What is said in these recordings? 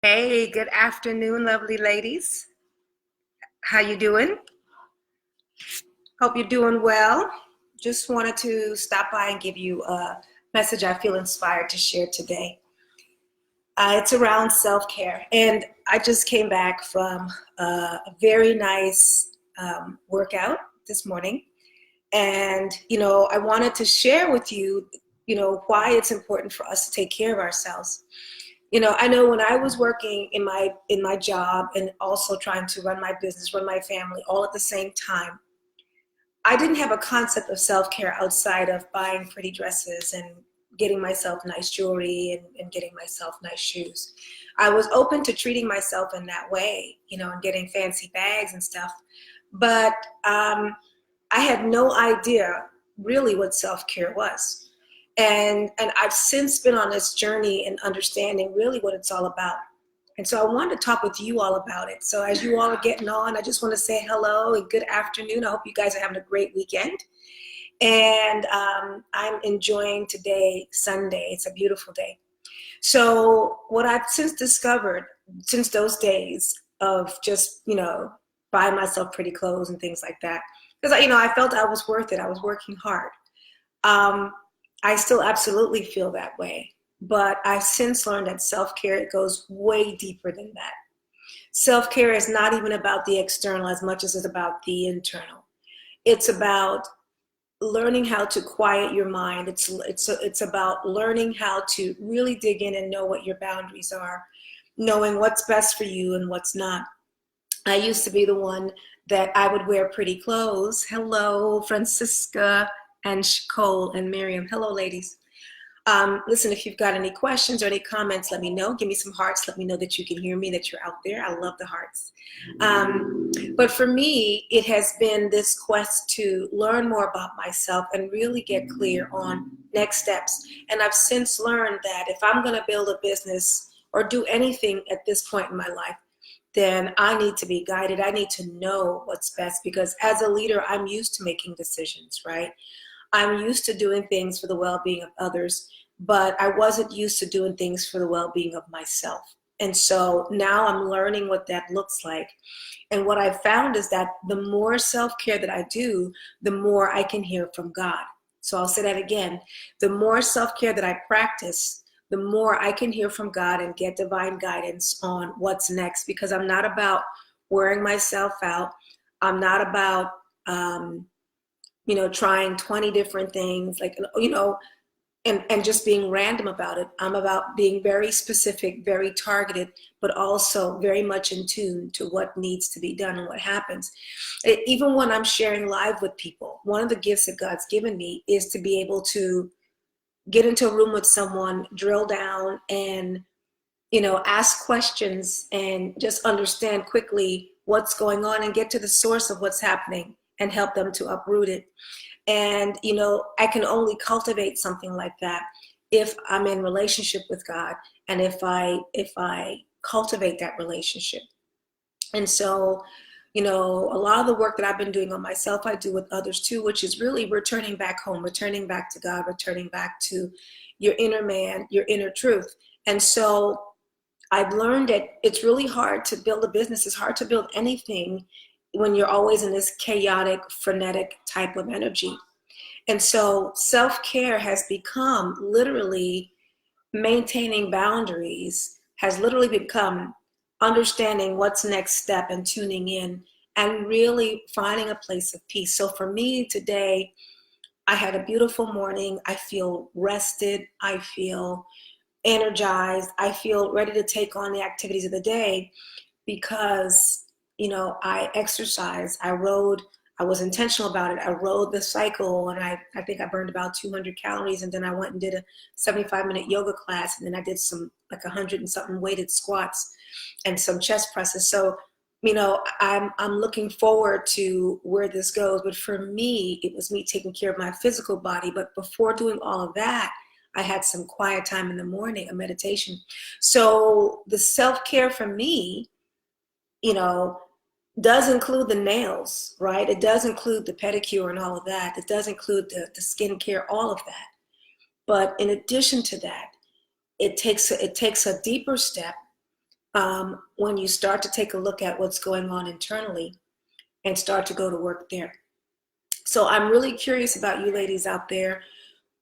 Hey, good afternoon, lovely ladies. How you doing? Hope you're doing well. Just wanted to stop by and give you a message I feel inspired to share today. It's around self-care, and I just came back from a very nice workout this morning, and I wanted to share with you, why it's important for us to take care of ourselves. I know when I was working in my job and also trying to run my business, run my family all at the same time, I didn't have a concept of self-care outside of buying pretty dresses and getting myself nice jewelry and getting myself nice shoes. I was open to treating myself in that way, and getting fancy bags and stuff. But I had no idea really what self-care was. And I've since been on this journey and understanding really what it's all about. And so I wanted to talk with you all about it. So as you all are getting on, I just want to say hello and good afternoon. I hope you guys are having a great weekend. And I'm enjoying today, Sunday. It's a beautiful day. So what I've since discovered since those days of just, buying myself pretty clothes and things like that, because, I felt I was worth it. I was working hard. Um, I still absolutely feel that way. But I've since learned that self-care, it goes way deeper than that. Self-care is not even about the external as much as it's about the internal. It's about learning how to quiet your mind. It's about learning how to really dig in and know what your boundaries are, knowing what's best for you and what's not. I used to be the one that I would wear pretty clothes. Hello, Francisca and Nicole and Miriam. Hello, ladies. Listen, if you've got any questions or any comments, let me know. Give me some hearts. Let me know that you can hear me, that you're out there. I love the hearts. But for me, it has been this quest to learn more about myself and really get clear on next steps. And I've since learned that if I'm going to build a business or do anything at this point in my life, then I need to be guided. I need to know what's best, because as a leader, I'm used to making decisions, right? I'm used to doing things for the well-being of others, but I wasn't used to doing things for the well-being of myself. And so now I'm learning what that looks like. And what I've found is that the more self-care that I do, the more I can hear from God. So I'll say that again. The more self-care that I practice, the more I can hear from God and get divine guidance on what's next, because I'm not about wearing myself out. I'm not about, trying 20 different things, and just being random about it. I'm about being very specific, very targeted, but also very much in tune to what needs to be done and what happens. Even when I'm sharing live with people, one of the gifts that God's given me is to be able to get into a room with someone, drill down, and ask questions and just understand quickly what's going on and get to the source of what's happening and help them to uproot it. And I can only cultivate something like that if I'm in relationship with God, and if I cultivate that relationship. And so, a lot of the work that I've been doing on myself, I do with others too, which is really returning back home, returning back to God, returning back to your inner man, your inner truth. And so I've learned that it's really hard to build a business. It's hard to build anything when you're always in this chaotic, frenetic type of energy. And so self-care has become literally maintaining boundaries, has literally become understanding what's next step and tuning in and really finding a place of peace. So for me today, I had a beautiful morning. I feel rested. I feel energized. I feel ready to take on the activities of the day because, I exercised, I rode, I was intentional about it. I rode the cycle, and I think I burned about 200 calories. And then I went and did a 75-minute yoga class. And then I did some like 100 and something weighted squats and some chest presses. So, I'm looking forward to where this goes. But for me, it was me taking care of my physical body. But before doing all of that, I had some quiet time in the morning, a meditation. So the self-care for me, you know, does include the nails, right? It does include the pedicure and all of that. It does include the skincare, all of that. But in addition to that, it takes a deeper step when you start to take a look at what's going on internally and start to go to work there. So I'm really curious about you ladies out there.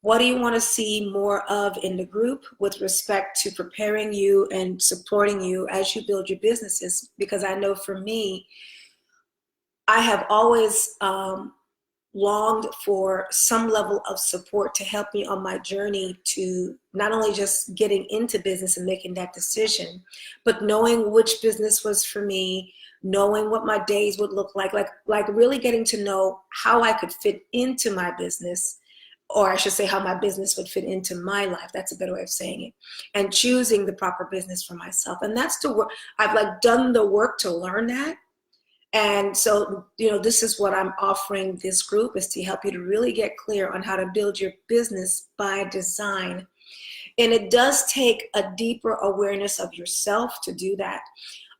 What do you want to see more of in the group with respect to preparing you and supporting you as you build your businesses? Because I know for me, I have always longed for some level of support to help me on my journey to not only just getting into business and making that decision, but knowing which business was for me, knowing what my days would look like really getting to know how I could fit into my business, or I should say how my business would fit into my life. That's a better way of saying it. And choosing the proper business for myself. And that's the work. I've done the work to learn that. And so, this is what I'm offering this group, is to help you to really get clear on how to build your business by design. And it does take a deeper awareness of yourself to do that.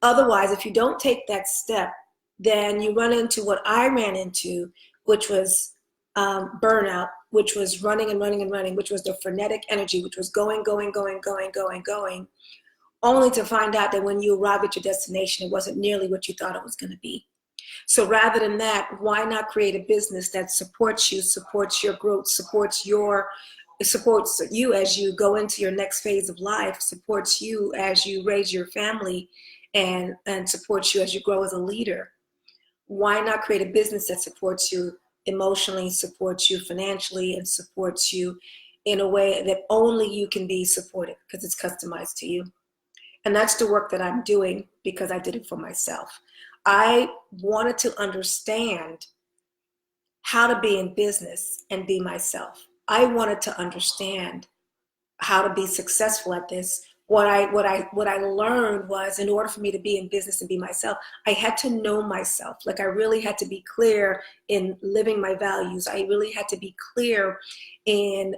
Otherwise, if you don't take that step, then you run into what I ran into, which was burnout, which was running and running and running, which was the frenetic energy, which was going, only to find out that when you arrive at your destination, it wasn't nearly what you thought it was going to be. So rather than that, why not create a business that supports you, supports your growth, supports you as you go into your next phase of life, supports you as you raise your family, and supports you as you grow as a leader? Why not create a business that supports you emotionally, supports you financially, and supports you in a way that only you can be supported, because it's customized to you? And that's the work that I'm doing, because I did it for myself. I wanted to understand how to be in business and be myself. I wanted to understand how to be successful at this. What I learned was, in order for me to be in business and be myself, I had to know myself. I really had to be clear in living my values. I really had to be clear in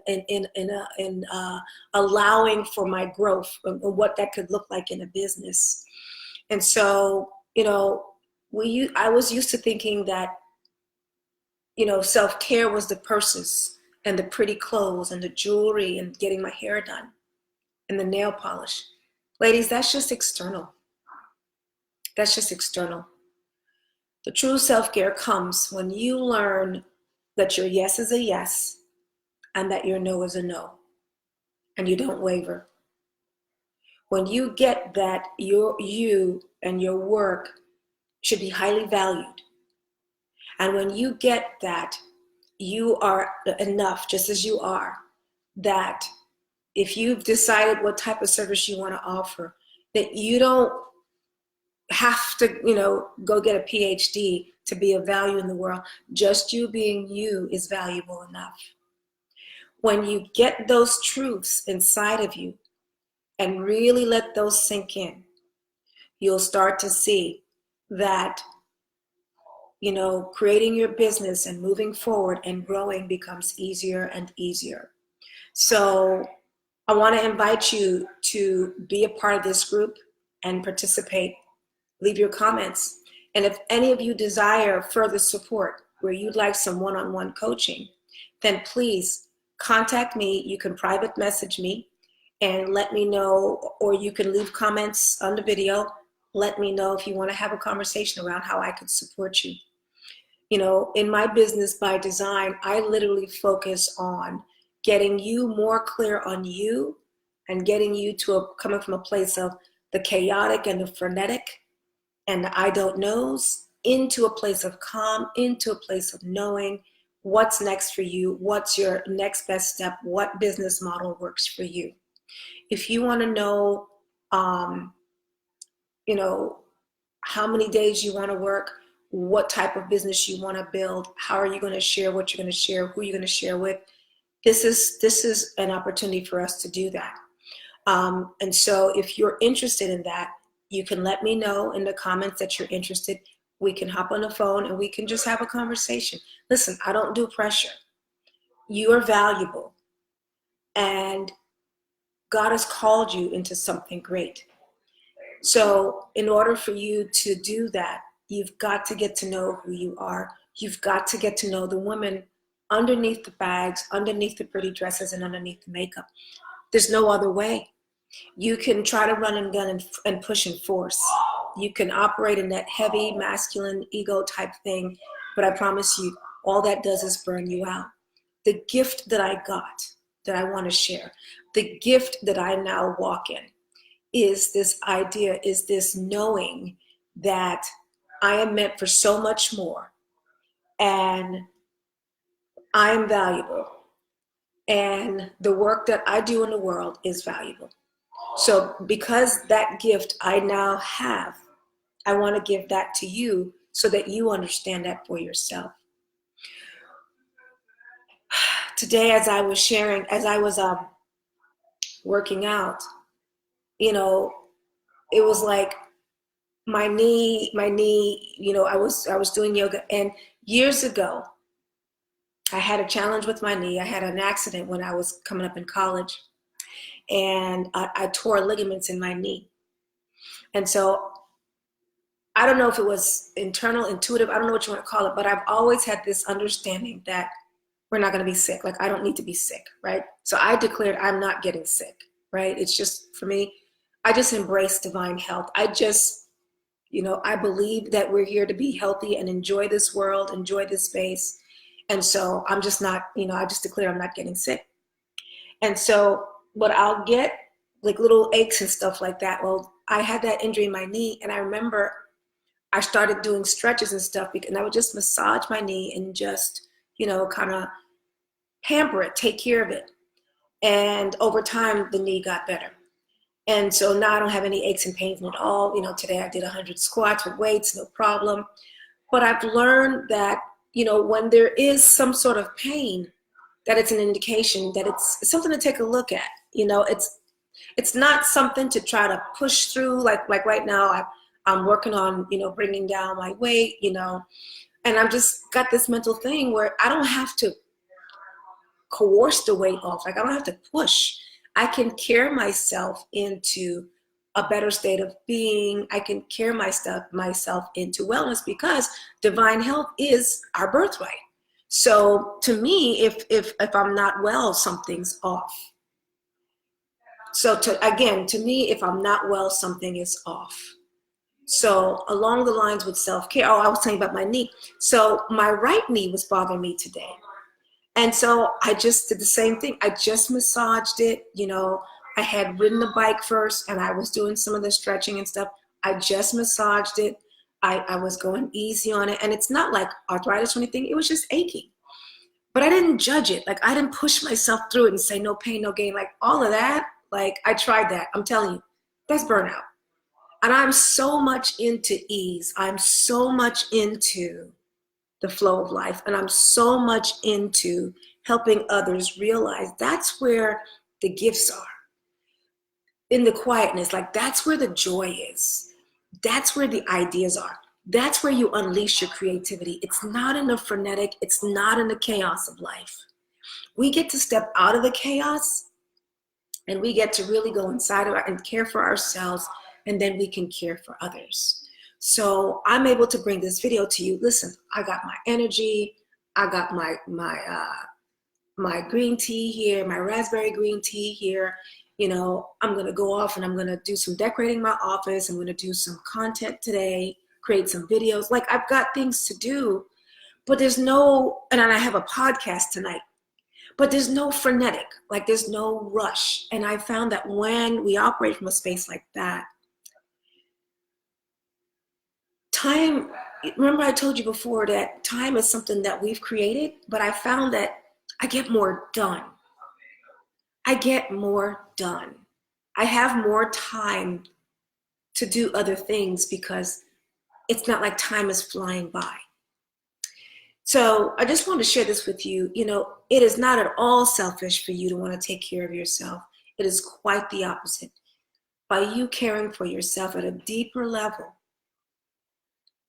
allowing for my growth and what that could look like in a business. And so, I was used to thinking that, self-care was the purses and the pretty clothes and the jewelry and getting my hair done and the nail polish. Ladies, that's just external. That's just external. The true self-care comes when you learn that your yes is a yes and that your no is a no, and you don't waver. When you get that you and your work should be highly valued, and when you get that you are enough just as you are, that if you've decided what type of service you want to offer, that you don't have to, go get a PhD to be of value in the world. Just you being you is valuable enough. When you get those truths inside of you and really let those sink in, you'll start to see that, creating your business and moving forward and growing becomes easier and easier. So I want to invite you to be a part of this group and participate. Leave your comments. And if any of you desire further support where you'd like some one-on-one coaching, then please contact me. You can private message me and let me know, or you can leave comments on the video. Let me know if you want to have a conversation around how I could support you. In my business by design, I literally focus on getting you more clear on you and getting you to coming from a place of the chaotic and the frenetic and the I don't knows into a place of calm, into a place of knowing what's next for you, what's your next best step, what business model works for you. If you want to know, how many days you want to work, what type of business you want to build, how are you going to share what you're going to share, who you're going to share with, this is an opportunity for us to do that. And so if you're interested in that, you can let me know in the comments that you're interested. We can hop on the phone and we can just have a conversation. Listen, I don't do pressure. You are valuable. And God has called you into something great. So in order for you to do that, you've got to get to know who you are. You've got to get to know the woman underneath the bags, underneath the pretty dresses, and underneath the makeup. There's no other way. You can try to run and gun and push and force. You can operate in that heavy masculine ego type thing, but I promise you, all that does is burn you out. The gift that I got, that I want to share, the gift that I now walk in is this idea, is this knowing that I am meant for so much more, and I am valuable, and the work that I do in the world is valuable. So because that gift I now have, I want to give that to you so that you understand that for yourself. Today, as I was sharing, as I was working out, you know, it was like my knee, I was doing yoga, and years ago, I had a challenge with my knee. I had an accident when I was coming up in college, and I tore ligaments in my knee. And so I don't know if it was internal, intuitive, I don't know what you want to call it, but I've always had this understanding that we're not going to be sick. Like, I don't need to be sick, right? So I declared I'm not getting sick, right? It's just, for me, I just embrace divine health. I just, I believe that we're here to be healthy and enjoy this world, enjoy this space. And so I'm just not, I just declare I'm not getting sick. And so what I'll get, like little aches and stuff like that. Well, I had that injury in my knee, and I remember I started doing stretches and stuff, and I would just massage my knee and just, kind of pamper it, take care of it. And over time, the knee got better. And so now I don't have any aches and pains at all. Today I did 100 squats with weights, no problem. But I've learned that, when there is some sort of pain, that it's an indication that it's something to take a look at. It's not something to try to push through. Like right now, I'm working on, bringing down my weight, and I'm just got this mental thing where I don't have to coerce the weight off. Like, I don't have to push. I can care myself into a better state of being. I can care myself into wellness, because divine health is our birthright. So to me, if I'm not well, something's off. So to me, if I'm not well, something is off. So along the lines with self-care, I was telling you about my knee. So my right knee was bothering me today. And so I just did the same thing. I just massaged it. I had ridden the bike first, and I was doing some of the stretching and stuff. I just massaged it. I was going easy on it. And it's not like arthritis or anything. It was just aching. But I didn't judge it. Like, I didn't push myself through it and say, no pain, no gain. Like, all of that, like, I tried that. I'm telling you, that's burnout. And I'm so much into ease. I'm so much into the flow of life. And I'm so much into helping others realize that's where the gifts are. In the quietness, like, that's where the joy is. That's where the ideas are. That's where you unleash your creativity. It's not in the frenetic. It's not in the chaos of life. We get to step out of the chaos, and we get to really go inside of and care for ourselves, and then we can care for others. So I'm able to bring this video to you. Listen, I got my energy. I got my green tea here, my raspberry green tea here. I'm going to go off and I'm going to do some decorating my office. I'm going to do some content today, create some videos. Like, I've got things to do, but and I have a podcast tonight, but there's no frenetic, like, there's no rush. And I found that when we operate from a space like that, time, remember I told you before that time is something that we've created, but I found that I get more done. I get more done. I have more time to do other things because it's not like time is flying by. So I just want to share this with you. It is not at all selfish for you to want to take care of yourself. It is quite the opposite. By you caring for yourself at a deeper level,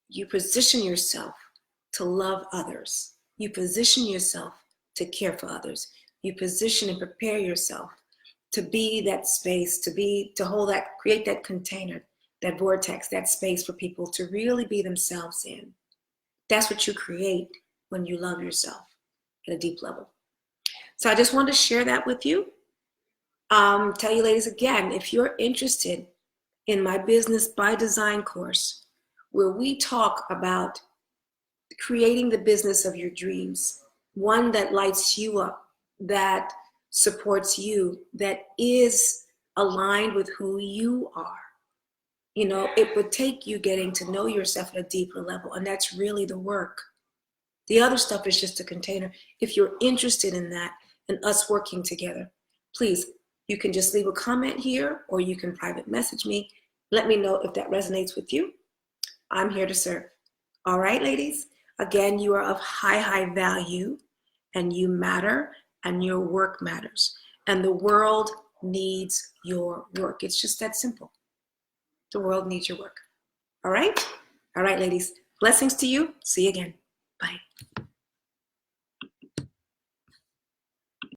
you position yourself to love others. You position yourself to care for others. You position and prepare yourself to be that space, to hold that, create that container, that vortex, that space for people to really be themselves in. That's what you create when you love yourself at a deep level. So I just wanted to share that with you. Tell you ladies again, if you're interested in my Business by Design course, where we talk about creating the business of your dreams, one that lights you up, that supports you, that is aligned with who you are. You know, it would take you getting to know yourself at a deeper level, and that's really the work. The other stuff is just a container. If you're interested in that and us working together, please, you can just leave a comment here or you can private message me. Let me know if that resonates with you. I'm here to serve. All right, ladies? Again, you are of high, high value and you matter and your work matters. And the world needs your work. It's just that simple. The world needs your work. All right? All right, ladies. Blessings to you. See you again. Bye.